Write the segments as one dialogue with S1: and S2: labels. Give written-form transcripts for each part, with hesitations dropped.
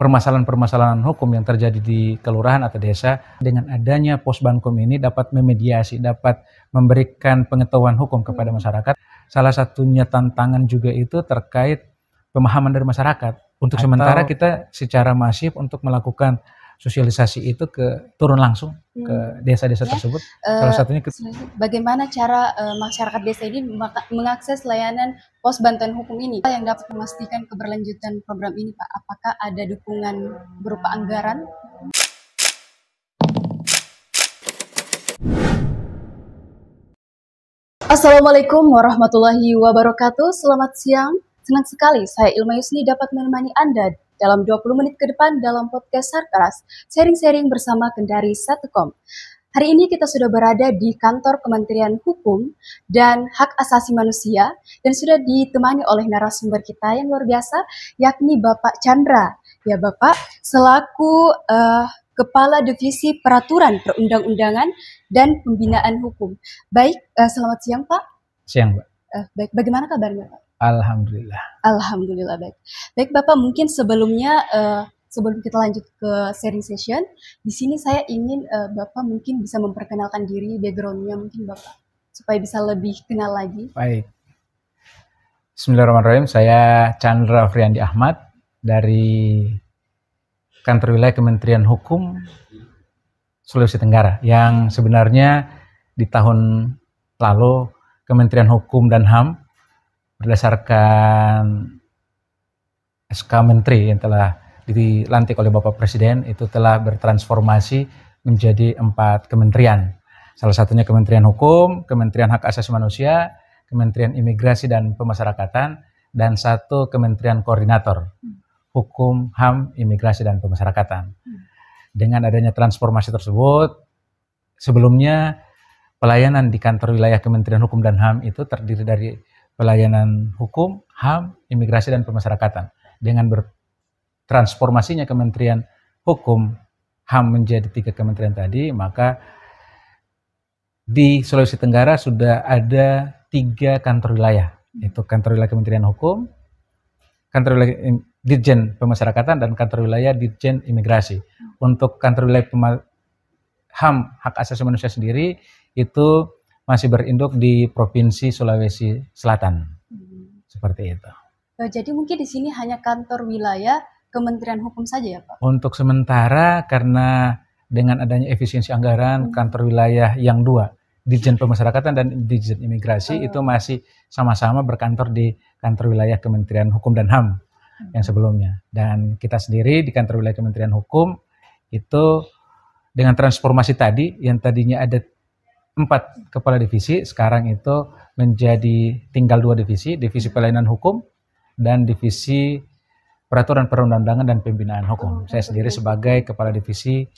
S1: permasalahan-permasalahan hukum yang terjadi di kelurahan atau desa. Dengan adanya pos Bankum ini dapat memediasi, dapat memberikan pengetahuan hukum kepada masyarakat. Salah satunya tantangan juga itu terkait pemahaman dari masyarakat. Untuk sementara kita secara masif untuk melakukan sosialisasi itu turun langsung ke desa-desa tersebut. Salah satunya
S2: bagaimana cara masyarakat desa ini mengakses layanan pos bantuan hukum ini? Yang dapat memastikan keberlanjutan program ini, Pak? Apakah ada dukungan berupa anggaran? Assalamualaikum warahmatullahi wabarakatuh. Selamat siang. Senang sekali saya Ilma Yusni dapat menemani Anda dalam 20 menit ke depan dalam podcast Sarkaras, sharing-sharing bersama Kendari Satecom. Hari ini kita sudah berada di kantor Kementerian Hukum dan Hak Asasi Manusia dan sudah ditemani oleh narasumber kita yang luar biasa, yakni Bapak Chandra. Ya Bapak, selaku Kepala Divisi Peraturan Perundang-undangan dan Pembinaan Hukum. Baik, selamat siang Pak.
S1: Siang Mbak.
S2: Baik, bagaimana kabarnya Pak?
S1: Alhamdulillah.
S2: Alhamdulillah baik. Baik Bapak, mungkin sebelumnya sebelum kita lanjut ke sharing session, di sini saya ingin Bapak mungkin bisa memperkenalkan diri, backgroundnya mungkin Bapak, supaya bisa lebih kenal lagi.
S1: Baik. Bismillahirrahmanirrahim. Saya Chandra Friandi Ahmad dari Kantor Wilayah Kementerian Hukum Sulawesi Tenggara, yang sebenarnya di tahun lalu Kementerian Hukum dan HAM berdasarkan SK Menteri yang telah dilantik oleh Bapak Presiden itu telah bertransformasi menjadi 4 kementerian. Salah satunya Kementerian Hukum, Kementerian Hak Asasi Manusia, Kementerian Imigrasi dan Pemasyarakatan, dan 1 Kementerian Koordinator Hukum, HAM, Imigrasi dan Pemasyarakatan. Dengan adanya transformasi tersebut, sebelumnya pelayanan di kantor wilayah Kementerian Hukum dan HAM itu terdiri dari pelayanan hukum, HAM, imigrasi, dan pemasyarakatan. Dengan bertransformasinya Kementerian Hukum, HAM menjadi 3 kementerian tadi, maka di Sulawesi Tenggara sudah ada 3 kantor wilayah, yaitu kantor wilayah Kementerian Hukum, kantor wilayah Ditjen Pemasyarakatan, dan kantor wilayah Ditjen Imigrasi. Untuk kantor wilayah HAM, Hak Asasi Manusia sendiri, itu masih berinduk di Provinsi Sulawesi Selatan. Seperti itu.
S2: Jadi mungkin di sini hanya kantor wilayah Kementerian Hukum saja ya Pak? Untuk
S1: sementara, karena dengan adanya efisiensi anggaran, kantor wilayah yang 2, Ditjen Pemasyarakatan dan Ditjen Imigrasi, itu masih sama-sama berkantor di kantor wilayah Kementerian Hukum dan HAM yang sebelumnya. Dan kita sendiri di kantor wilayah Kementerian Hukum itu dengan transformasi tadi, yang tadinya ada 4 kepala divisi, sekarang itu menjadi tinggal 2 divisi, divisi pelayanan hukum dan divisi peraturan perundang-undangan dan pembinaan hukum. Saya sendiri sebagai kepala divisi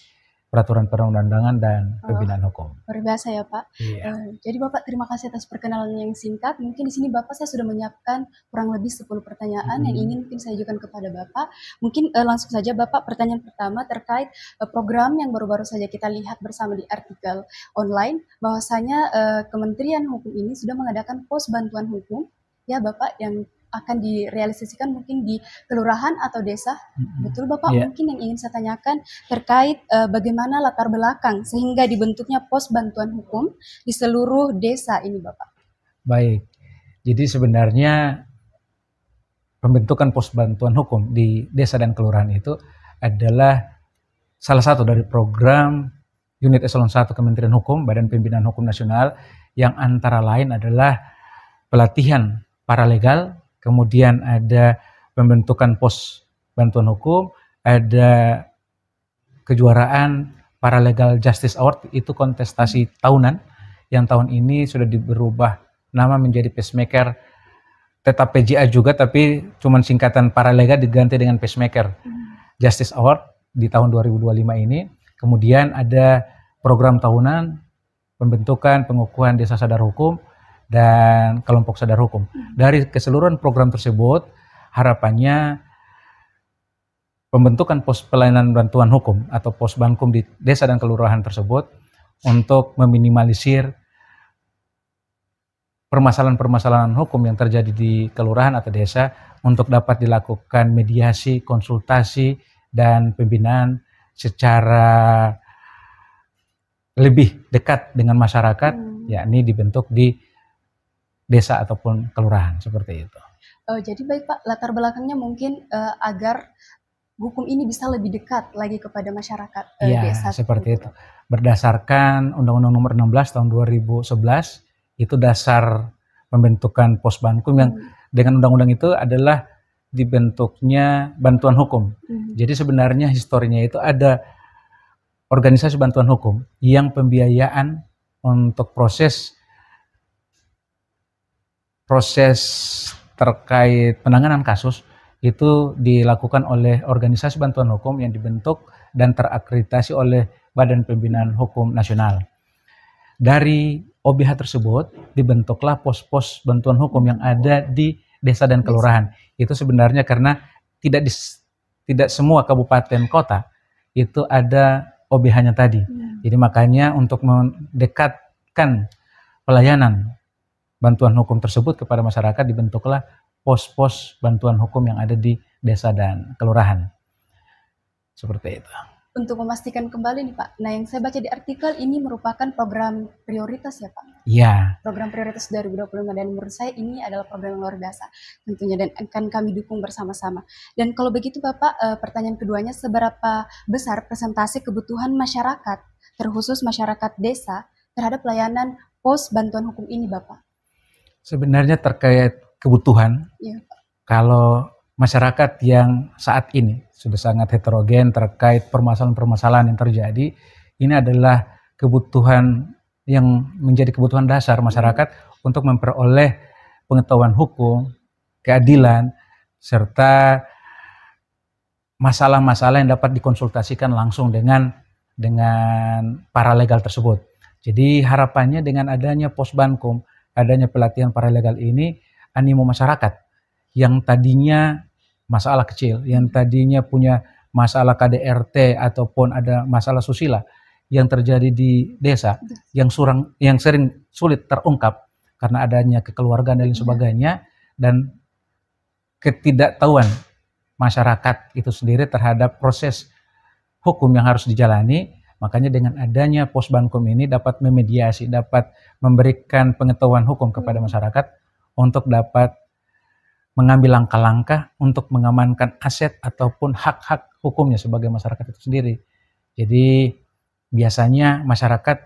S1: peraturan perundang-undangan dan pembinaan hukum.
S2: Luar biasa ya Pak.
S1: Iya.
S2: Jadi Bapak terima kasih atas perkenalan yang singkat. Mungkin di sini Bapak saya sudah menyiapkan kurang lebih 10 pertanyaan yang ingin mungkin saya ajukan kepada Bapak. Mungkin langsung saja Bapak, pertanyaan pertama terkait program yang baru-baru saja kita lihat bersama di artikel online, bahwasanya Kementerian Hukum ini sudah mengadakan pos bantuan hukum ya Bapak, yang akan direalisasikan mungkin di kelurahan atau desa. Betul Bapak?
S1: Yeah.
S2: Mungkin yang ingin saya tanyakan terkait bagaimana latar belakang sehingga dibentuknya pos bantuan hukum di seluruh desa ini Bapak.
S1: Baik, jadi sebenarnya pembentukan pos bantuan hukum di desa dan kelurahan itu adalah salah satu dari program Unit Eselon 1 Kementerian Hukum, Badan Pembinaan Hukum Nasional, yang antara lain adalah pelatihan paralegal, kemudian ada pembentukan pos bantuan hukum, ada kejuaraan Paralegal Justice Award, itu kontestasi tahunan, yang tahun ini sudah berubah nama menjadi Pacemaker, tetap PJA juga, tapi cuman singkatan Paralegal diganti dengan Pacemaker Justice Award di tahun 2025 ini. Kemudian ada program tahunan pembentukan pengukuhan desa sadar hukum dan kelompok sadar hukum. Dari keseluruhan program tersebut, harapannya pembentukan pos pelayanan bantuan hukum atau pos bankum di desa dan kelurahan tersebut untuk meminimalisir permasalahan-permasalahan hukum yang terjadi di kelurahan atau desa, untuk dapat dilakukan mediasi, konsultasi, dan pembinaan secara lebih dekat dengan masyarakat, yakni dibentuk di desa ataupun kelurahan seperti itu.
S2: Jadi baik Pak, latar belakangnya mungkin agar hukum ini bisa lebih dekat lagi kepada masyarakat desa.
S1: Seperti itu. Berdasarkan Undang-Undang Nomor 16 tahun 2011, itu dasar pembentukan Posbankum yang dengan undang-undang itu adalah dibentuknya bantuan hukum. Jadi sebenarnya historinya itu ada organisasi bantuan hukum yang pembiayaan untuk proses terkait penanganan kasus itu dilakukan oleh organisasi bantuan hukum yang dibentuk dan terakreditasi oleh Badan Pembinaan Hukum Nasional. Dari OBH tersebut dibentuklah pos-pos bantuan hukum yang ada di desa dan kelurahan. Itu sebenarnya karena tidak semua kabupaten kota itu ada OBH-nya tadi. Jadi makanya untuk mendekatkan pelayanan bantuan hukum tersebut kepada masyarakat dibentuklah pos-pos bantuan hukum yang ada di desa dan kelurahan. Seperti itu.
S2: Untuk memastikan kembali nih Pak, nah yang saya baca di artikel ini merupakan program prioritas ya Pak?
S1: Iya.
S2: Program prioritas 2025 dan menurut saya ini adalah program yang luar biasa tentunya dan akan kami dukung bersama-sama. Dan kalau begitu Bapak, pertanyaan keduanya, seberapa besar presentasi kebutuhan masyarakat, terkhusus masyarakat desa, terhadap pelayanan pos bantuan hukum ini Bapak?
S1: Sebenarnya terkait kebutuhan,
S2: ya, Pak.
S1: Kalau masyarakat yang saat ini sudah sangat heterogen terkait permasalahan-permasalahan yang terjadi, ini adalah kebutuhan yang menjadi kebutuhan dasar masyarakat untuk memperoleh pengetahuan hukum, keadilan, serta masalah-masalah yang dapat dikonsultasikan langsung dengan paralegal tersebut. Jadi harapannya dengan adanya Posbankum, adanya pelatihan paralegal ini, animo masyarakat yang tadinya masalah kecil, yang tadinya punya masalah KDRT ataupun ada masalah susila yang terjadi di desa, yang sering sulit terungkap karena adanya kekeluargaan dan lain sebagainya, dan ketidaktahuan masyarakat itu sendiri terhadap proses hukum yang harus dijalani. Makanya dengan adanya Posbankum ini dapat memediasi, dapat memberikan pengetahuan hukum kepada masyarakat untuk dapat mengambil langkah-langkah untuk mengamankan aset ataupun hak-hak hukumnya sebagai masyarakat itu sendiri. Jadi biasanya masyarakat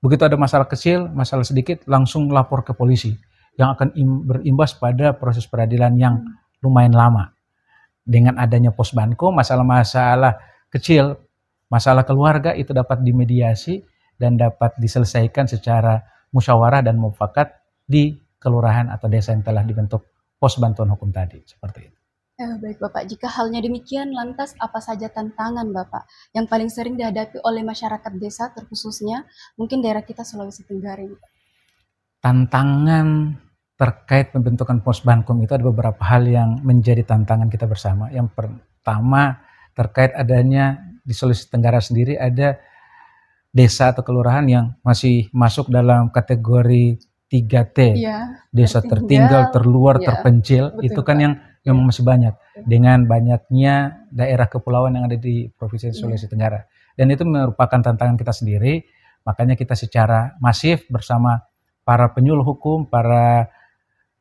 S1: begitu ada masalah kecil, masalah sedikit langsung lapor ke polisi yang akan berimbas pada proses peradilan yang lumayan lama. Dengan adanya Posbankum, masalah-masalah kecil, masalah keluarga itu dapat dimediasi dan dapat diselesaikan secara musyawarah dan mufakat di kelurahan atau desa yang telah dibentuk pos bantuan hukum tadi, seperti itu.
S2: Baik Bapak, jika halnya demikian, lantas apa saja tantangan Bapak yang paling sering dihadapi oleh masyarakat desa terkhususnya mungkin daerah kita Sulawesi Tenggara ini?
S1: Tantangan terkait pembentukan Posbankum itu ada beberapa hal yang menjadi tantangan kita bersama. Yang pertama terkait adanya di Sulawesi Tenggara sendiri ada desa atau kelurahan yang masih masuk dalam kategori 3T, desa tertinggal, terluar, terpencil, betul, itu kan yang masih banyak dengan banyaknya daerah kepulauan yang ada di Provinsi Sulawesi Tenggara, dan itu merupakan tantangan kita sendiri. Makanya kita secara masif bersama para penyuluh hukum, para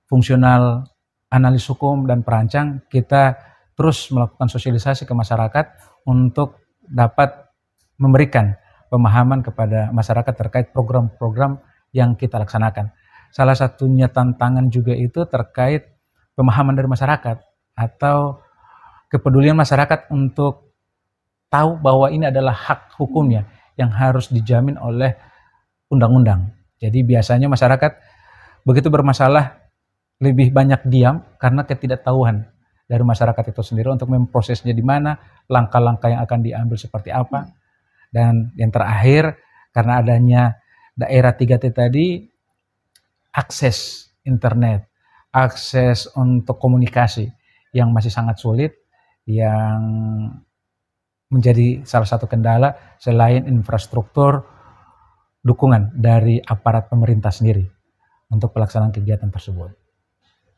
S1: fungsional analis hukum dan perancang, kita terus melakukan sosialisasi ke masyarakat untuk dapat memberikan pemahaman kepada masyarakat terkait program-program yang kita laksanakan. Salah satunya tantangan juga itu terkait pemahaman dari masyarakat atau kepedulian masyarakat untuk tahu bahwa ini adalah hak hukumnya yang harus dijamin oleh undang-undang. Jadi biasanya masyarakat begitu bermasalah lebih banyak diam karena ketidaktahuan dari masyarakat itu sendiri untuk memprosesnya di mana, langkah-langkah yang akan diambil seperti apa. Dan yang terakhir, karena adanya daerah 3T tadi, akses internet, akses untuk komunikasi yang masih sangat sulit, yang menjadi salah satu kendala selain infrastruktur dukungan dari aparat pemerintah sendiri untuk pelaksanaan kegiatan tersebut.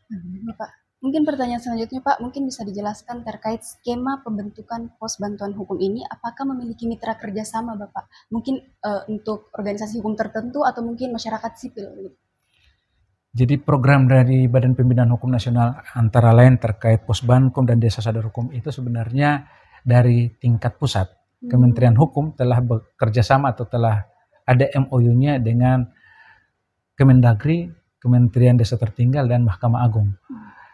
S2: Bapak, Mungkin pertanyaan selanjutnya Pak, mungkin bisa dijelaskan terkait skema pembentukan pos bantuan hukum ini, apakah memiliki mitra kerjasama Bapak? Mungkin untuk organisasi hukum tertentu atau mungkin masyarakat sipil gitu.
S1: Jadi program dari Badan Pembinaan Hukum Nasional antara lain terkait Posbankum dan Desa Sadar Hukum itu sebenarnya dari tingkat pusat. Kementerian Hukum telah bekerja sama atau telah ada MOU-nya dengan Kemendagri, Kementerian Desa Tertinggal, dan Mahkamah Agung.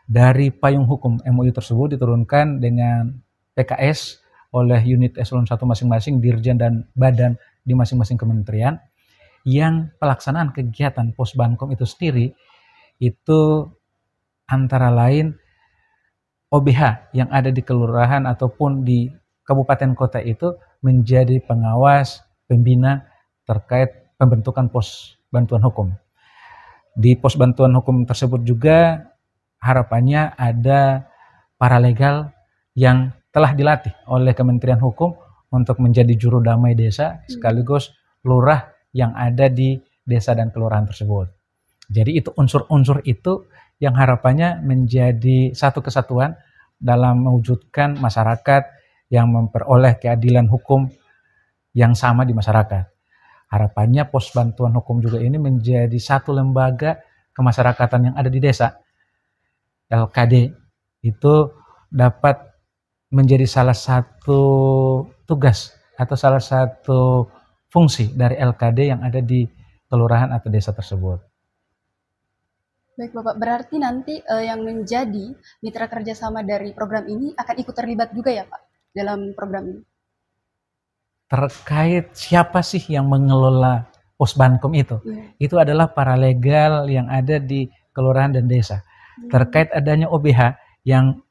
S1: Dari payung hukum MOU tersebut diturunkan dengan PKS oleh unit eselon 1 masing-masing, dirjen dan badan di masing-masing kementerian, yang pelaksanaan kegiatan Posbankum itu sendiri itu antara lain OBH yang ada di kelurahan ataupun di kabupaten kota itu menjadi pengawas pembina terkait pembentukan pos bantuan hukum. Di pos bantuan hukum tersebut juga harapannya ada paralegal yang telah dilatih oleh Kementerian Hukum untuk menjadi juru damai desa sekaligus lurah yang ada di desa dan kelurahan tersebut. Jadi itu unsur-unsur itu yang harapannya menjadi satu kesatuan dalam mewujudkan masyarakat yang memperoleh keadilan hukum yang sama di masyarakat. Harapannya pos bantuan hukum juga ini menjadi satu lembaga kemasyarakatan yang ada di desa. LKD itu dapat menjadi salah satu tugas atau salah satu fungsi dari LKD yang ada di kelurahan atau desa tersebut.
S2: Baik Bapak, berarti nanti yang menjadi mitra kerjasama dari program ini akan ikut terlibat juga ya Pak dalam program ini?
S1: Terkait siapa sih yang mengelola Posbankum itu? Itu adalah paralegal yang ada di kelurahan dan desa. Terkait adanya OBH yang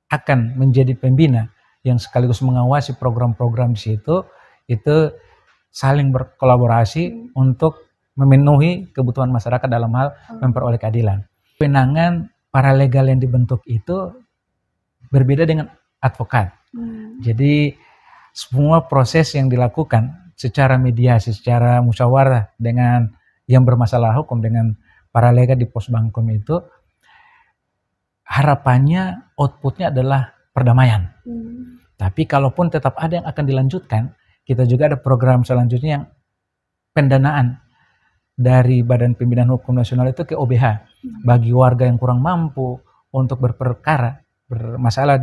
S1: akan menjadi pembina yang sekaligus mengawasi program-program di situ, itu saling berkolaborasi untuk memenuhi kebutuhan masyarakat dalam hal memperoleh keadilan. Kewenangan paralegal yang dibentuk itu berbeda dengan advokat. Jadi semua proses yang dilakukan secara mediasi, secara musyawarah dengan yang bermasalah hukum dengan paralegal di Posbankum itu, harapannya outputnya adalah perdamaian. Tapi kalaupun tetap ada yang akan dilanjutkan, kita juga ada program selanjutnya yang pendanaan dari Badan Pembinaan Hukum Nasional itu ke OBH bagi warga yang kurang mampu untuk berperkara, bermasalah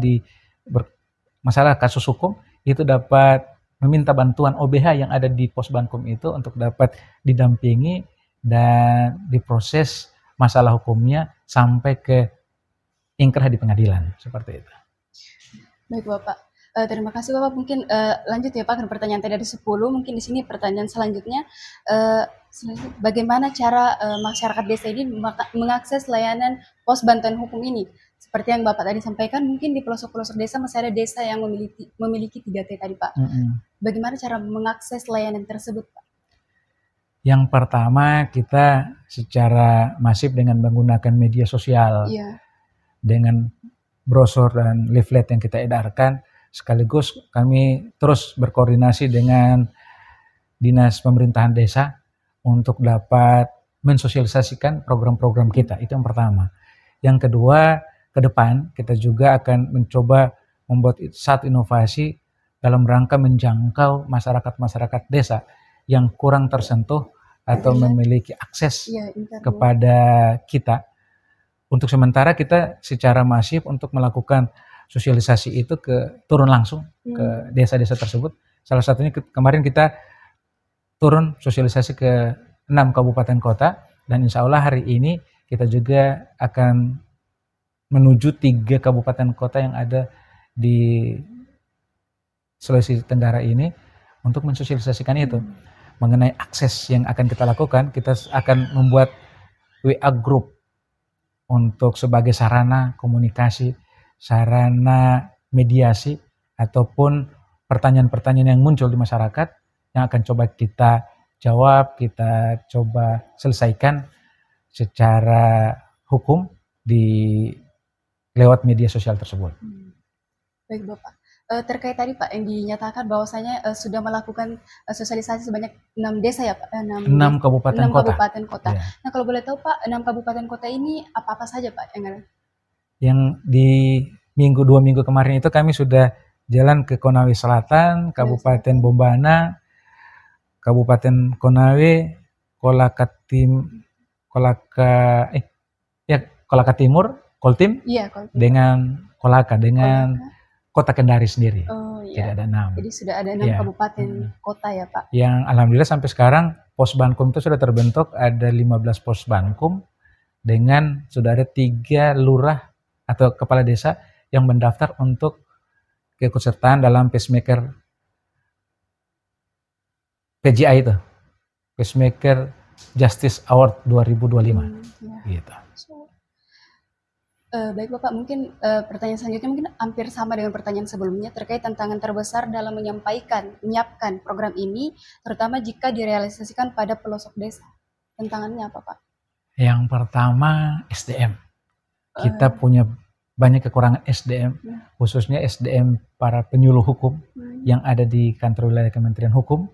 S1: masalah kasus hukum, itu dapat meminta bantuan OBH yang ada di Posbankum itu untuk dapat didampingi dan diproses masalah hukumnya sampai ke ingkrah di pengadilan, seperti itu.
S2: Baik Bapak. Terima kasih Bapak. Mungkin lanjut ya Pak ke pertanyaan tadi ada 10. Mungkin di sini pertanyaan selanjutnya, bagaimana cara masyarakat desa ini mengakses layanan pos bantuan hukum ini? Seperti yang Bapak tadi sampaikan, mungkin di pelosok-pelosok desa masih ada desa yang memiliki 3T tadi Pak. Bagaimana cara mengakses layanan tersebut Pak?
S1: Yang pertama, kita secara masif dengan menggunakan media sosial, dengan brosur dan leaflet yang kita edarkan. Sekaligus kami terus berkoordinasi dengan Dinas Pemerintahan Desa untuk dapat mensosialisasikan program-program kita. Itu yang pertama. Yang kedua, ke depan kita juga akan mencoba membuat satu inovasi dalam rangka menjangkau masyarakat-masyarakat desa yang kurang tersentuh atau memiliki akses kepada kita. Untuk sementara kita secara masif untuk melakukan sosialisasi itu turun langsung ke desa-desa tersebut. Salah satunya kemarin kita turun sosialisasi ke 6 kabupaten kota, dan insya Allah hari ini kita juga akan menuju 3 kabupaten kota yang ada di Sulawesi Tenggara ini untuk mensosialisasikan itu. Mengenai akses yang akan kita lakukan, kita akan membuat WA group untuk sebagai sarana komunikasi, sarana mediasi, ataupun pertanyaan-pertanyaan yang muncul di masyarakat yang akan coba kita jawab, kita coba selesaikan secara hukum lewat media sosial tersebut.
S2: Baik Bapak. Terkait tadi Pak yang dinyatakan bahwasanya sudah melakukan sosialisasi sebanyak 6 desa ya Pak?
S1: 6 kabupaten kota.
S2: Nah kalau boleh tahu Pak, 6 kabupaten kota ini apa-apa saja Pak yang ada?
S1: Yang di dua minggu kemarin itu kami sudah jalan ke Konawe Selatan, Kabupaten Bombana, Kabupaten Konawe, Kolaka Timur, Koltim, dengan Kolaka, dengan Kota Kendari sendiri. Jadi ada 6.
S2: Jadi sudah ada 6 kabupaten kota ya Pak.
S1: Yang alhamdulillah sampai sekarang pos Bankum itu sudah terbentuk, ada 15 pos Bankum dengan sudah ada 3 lurah atau kepala desa yang mendaftar untuk keikutsertaan dalam pacemaker PJI itu, Pacemaker Justice Award 2025. Gitu.
S2: Baik Bapak, mungkin pertanyaan selanjutnya mungkin hampir sama dengan pertanyaan sebelumnya terkait tantangan terbesar dalam menyiapkan program ini, terutama jika direalisasikan pada pelosok desa. Tantangannya apa Pak?
S1: Yang pertama SDM. Kita punya banyak kekurangan SDM, khususnya SDM para penyuluh hukum yang ada di kantor wilayah Kementerian Hukum,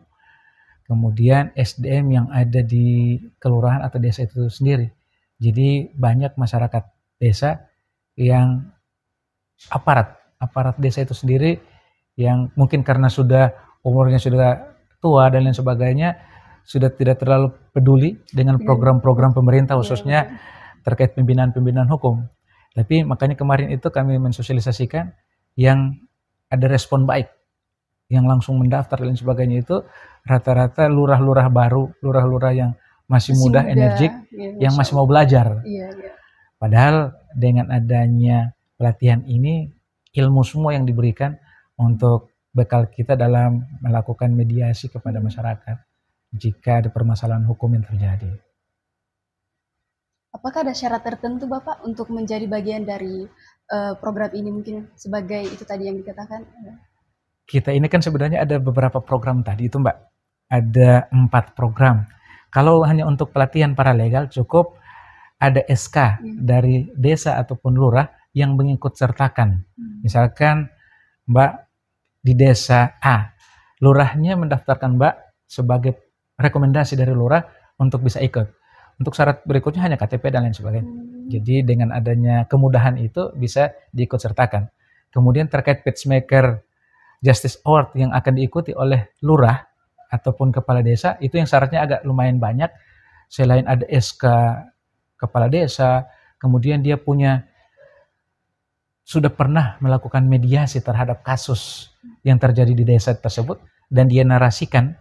S1: kemudian SDM yang ada di kelurahan atau desa itu sendiri. Jadi banyak masyarakat desa yang aparat desa itu sendiri yang mungkin karena sudah umurnya sudah tua dan lain sebagainya sudah tidak terlalu peduli dengan program-program pemerintah khususnya terkait pembinaan hukum. Tapi makanya kemarin itu kami mensosialisasikan yang ada respon baik, yang langsung mendaftar dan lain sebagainya itu rata-rata lurah-lurah baru, lurah-lurah yang masih muda, energik, yang masih mau belajar. Padahal dengan adanya pelatihan ini, ilmu semua yang diberikan untuk bekal kita dalam melakukan mediasi kepada masyarakat jika ada permasalahan hukum yang terjadi.
S2: Apakah ada syarat tertentu Bapak untuk menjadi bagian dari program ini mungkin sebagai itu tadi yang dikatakan?
S1: Kita ini kan sebenarnya ada beberapa program tadi itu Mbak. Ada 4 program. Kalau hanya untuk pelatihan paralegal cukup ada SK dari desa ataupun lurah yang mengikut sertakan. Misalkan Mbak di desa A, lurahnya mendaftarkan Mbak sebagai rekomendasi dari lurah untuk bisa ikut. Untuk syarat berikutnya hanya KTP dan lain sebagainya. Jadi dengan adanya kemudahan itu bisa diikut sertakan. Kemudian terkait Pacemaker Justice Award yang akan diikuti oleh lurah ataupun kepala desa, itu yang syaratnya agak lumayan banyak. Selain ada SK kepala desa, kemudian dia sudah pernah melakukan mediasi terhadap kasus yang terjadi di desa tersebut dan dia narasikan,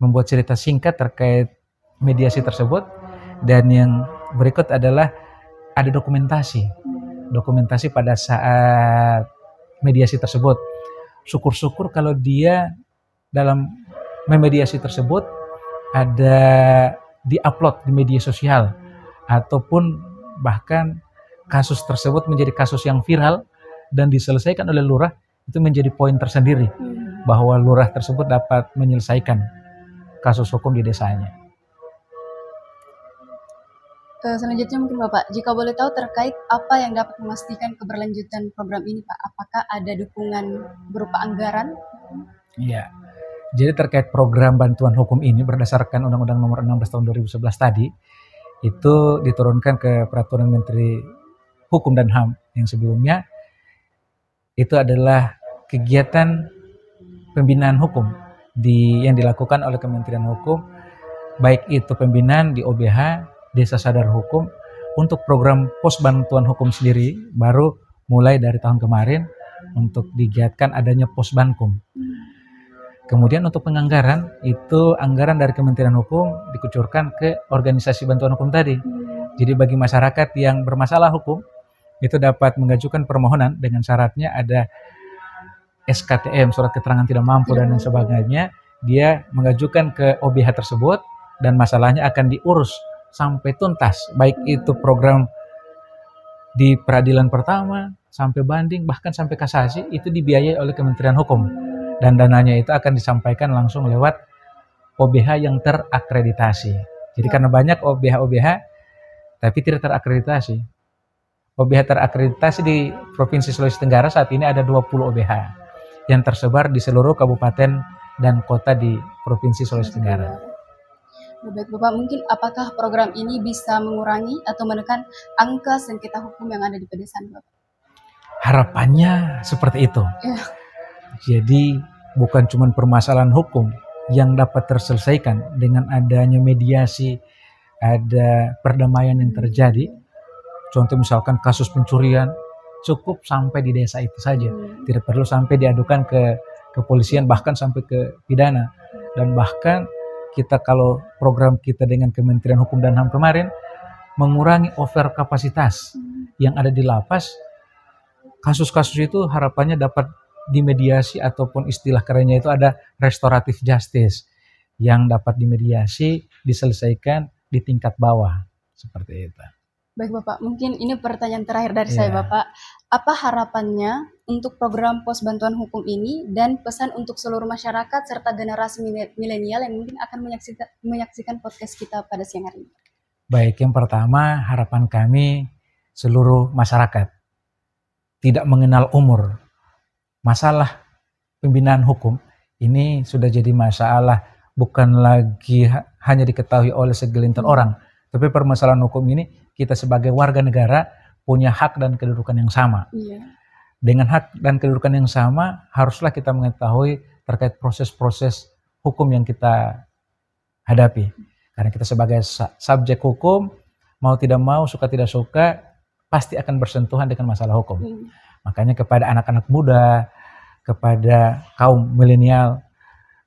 S1: membuat cerita singkat terkait mediasi tersebut. Dan yang berikut adalah ada dokumentasi pada saat mediasi tersebut. Syukur-syukur kalau dia dalam memediasi tersebut ada di-upload di media sosial, ataupun bahkan kasus tersebut menjadi kasus yang viral dan diselesaikan oleh lurah, itu menjadi poin tersendiri bahwa lurah tersebut dapat menyelesaikan kasus hukum di desanya.
S2: Selanjutnya mungkin Bapak, jika boleh tahu terkait apa yang dapat memastikan keberlanjutan program ini Pak, apakah ada dukungan berupa anggaran?
S1: Iya, jadi terkait program bantuan hukum ini berdasarkan Undang-Undang Nomor 16 Tahun 2011 tadi, itu diturunkan ke Peraturan Menteri Hukum dan HAM yang sebelumnya. Itu adalah kegiatan pembinaan hukum yang dilakukan oleh Kementerian Hukum, baik itu pembinaan di OBH, Desa Sadar Hukum. Untuk program pos bantuan hukum sendiri baru mulai dari tahun kemarin untuk digiatkan adanya pos Bankum. Kemudian untuk penganggaran, itu anggaran dari Kementerian Hukum dikucurkan ke organisasi bantuan hukum tadi. Jadi bagi masyarakat yang bermasalah hukum, itu dapat mengajukan permohonan dengan syaratnya ada SKTM, surat keterangan tidak mampu dan lain sebagainya. Dia mengajukan ke OBH tersebut dan masalahnya akan diurus sampai tuntas. Baik itu program di peradilan pertama, sampai banding, bahkan sampai kasasi, itu dibiayai oleh Kementerian Hukum. Dan dananya itu akan disampaikan langsung lewat OBH yang terakreditasi. Jadi karena banyak OBH tapi tidak terakreditasi. OBH terakreditasi di Provinsi Sulawesi Tenggara saat ini ada 20 OBH yang tersebar di seluruh kabupaten dan kota di Provinsi Sulawesi Tenggara.
S2: Baik Bapak, mungkin apakah program ini bisa mengurangi atau menekan angka sengketa hukum yang ada di pedesaan Bapak?
S1: harapannya seperti itu.
S2: Ya.
S1: Jadi bukan cuma permasalahan hukum yang dapat terselesaikan dengan adanya mediasi, ada perdamaian yang terjadi. Contoh misalkan kasus pencurian, cukup sampai di desa itu saja. Tidak perlu sampai diadukan ke kepolisian, bahkan sampai ke pidana. Dan bahkan kita kalau program kita dengan Kementerian Hukum dan HAM kemarin, mengurangi over kapasitas yang ada di lapas. Kasus-kasus itu harapannya dapat dimediasi, ataupun istilah kerennya itu ada restoratif justice yang dapat dimediasi, diselesaikan di tingkat bawah. Seperti itu.
S2: Baik Bapak, mungkin ini pertanyaan terakhir dari saya Bapak. Apa harapannya untuk program pos bantuan hukum ini dan pesan untuk seluruh masyarakat serta generasi milenial yang mungkin akan menyaksikan podcast kita pada siang hari ini?
S1: Baik, yang pertama harapan kami seluruh masyarakat tidak mengenal umur. Masalah pembinaan hukum ini sudah jadi masalah bukan lagi hanya diketahui oleh segelintir orang, tapi permasalahan hukum ini kita sebagai warga negara punya hak dan kedudukan yang sama. Dengan hak dan kedudukan yang sama, haruslah kita mengetahui terkait proses-proses hukum yang kita hadapi. Karena kita sebagai subjek hukum, mau tidak mau, suka tidak suka, pasti akan bersentuhan dengan masalah hukum. Makanya kepada anak-anak muda, kepada kaum milenial,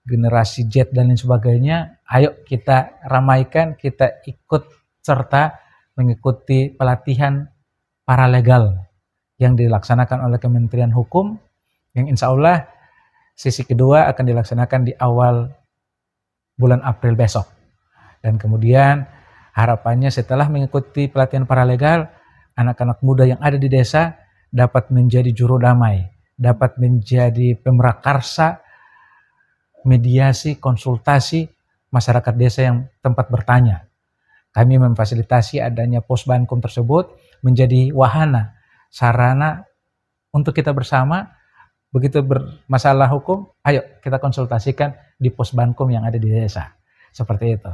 S1: generasi Z dan lain sebagainya, ayo kita ramaikan, kita ikut serta mengikuti pelatihan paralegal yang dilaksanakan oleh Kementerian Hukum, yang insya Allah sesi kedua akan dilaksanakan di awal bulan April besok. Dan kemudian harapannya setelah mengikuti pelatihan paralegal, anak-anak muda yang ada di desa dapat menjadi juru damai, dapat menjadi pemrakarsa, mediasi, konsultasi masyarakat desa yang tempat bertanya. Kami memfasilitasi adanya pos bankum tersebut menjadi wahana, sarana untuk kita bersama. Begitu bermasalah hukum, ayo kita konsultasikan di pos bankum yang ada di desa. Seperti itu.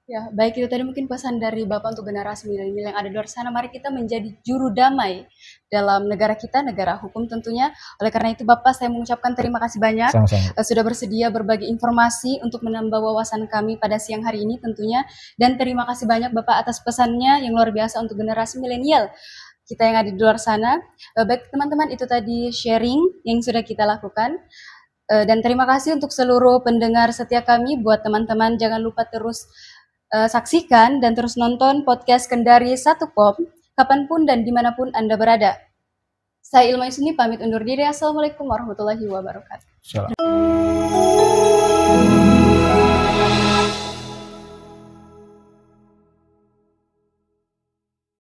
S2: Ya, baik, itu tadi mungkin pesan dari Bapak untuk generasi milenial yang ada di luar sana. Mari kita menjadi juru damai dalam negara kita, negara hukum tentunya. Oleh karena itu Bapak, saya mengucapkan terima kasih banyak.
S1: Sama-sama.
S2: Sudah bersedia berbagi informasi untuk menambah wawasan kami pada siang hari ini tentunya. Dan terima kasih banyak Bapak atas pesannya yang luar biasa untuk generasi milenial kita yang ada di luar sana. Baik teman-teman, itu tadi sharing yang sudah kita lakukan. Dan terima kasih untuk seluruh pendengar setia kami. Buat teman-teman, jangan lupa terus saksikan dan terus nonton podcast Kendari Satukom kapanpun dan dimanapun Anda berada. Saya Ilma Yusni pamit undur diri. Assalamualaikum warahmatullahi wabarakatuh.
S1: Shalom.